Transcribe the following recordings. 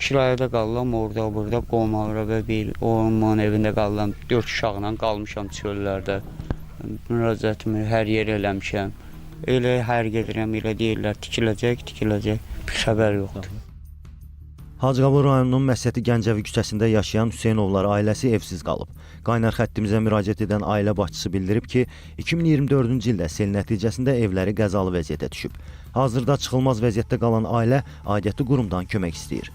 Kirayədə qalıram, orada, burada qonaqlara və bir onun evində qalıram. 4 uşaqla qalmışam çöllərdə. Müraciətimi hər yer eləmişəm. Elə hər gedirəm, elə deyirlər, tikiləcək. Bir xəbər yoxdur. Hacıqabul rayonunun Məsəti Gəncəvi küçəsində yaşayan Hüseynovlar ailəsi evsiz qalıb. Qaynar xəttimizə müraciət edən ailə başçısı bildirib ki, 2024-cü ildə sel nəticəsində evləri qəzalı vəziyyətə düşüb. Hazırda çıxılmaz vəziyyətdə qalan ailə aidiyyatı qurumdan kömək istəyir.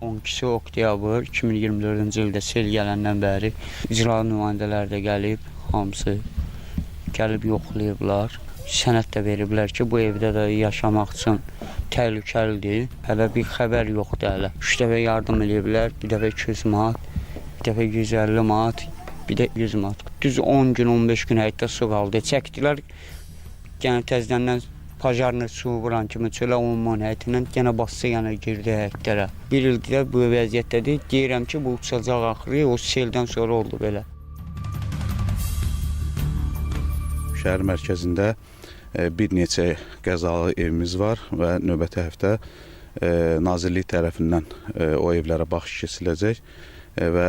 12 oktyabr 2024-cü ildə sel gələndən bəri icra nümayəndələri də gəlib, hamısı gəlib yoxlayıblar. Sənəd də veriblər ki, bu evdə də yaşamaq üçün təhlükəlidir. Hələ bir xəbər yoxdur hələ. 3 dəfə yardım ediblər, bir dəfə 200 manat, bir dəfə 150 manat, bir də 100 manat. Düz 10 gün, 15 gün həyətdə su qaldı. Çəkdilər, yəni təzədən pajarlı su vuran kimi çölə 10 man həyətindən yenə bassa yenə girdi həyətlərə. Bir ildir bu vəziyyətdədir. Deyirəm ki, bu uçacaq axırı, o seldən sonra oldu belə. Şəhər mərkəzində bir neçə qəzalı evimiz var və növbəti həftə Nazirlik tərəfindən o evlərə baxış keçiriləcək və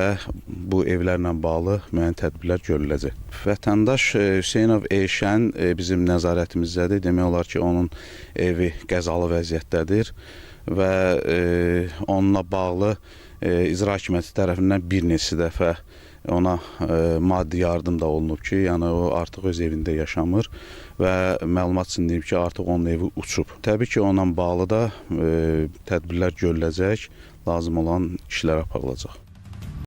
bu evlərlə bağlı müəyyən tədbirlər görüləcək. Vətəndaş Hüseynov Eyşən bizim nəzarətimizdədir. Demək olar ki, onun evi qəzalı vəziyyətdədir və onunla bağlı icra hakimiyyəti tərəfindən bir neçə dəfə ona maddi yardım da olunub ki, yəni o artıq öz evində yaşamır və məlumat üçün deyib ki, artıq onun evi uçub. Təbii ki, onunla bağlı da tədbirlər görüləcək, lazım olan işlər aparılacaq.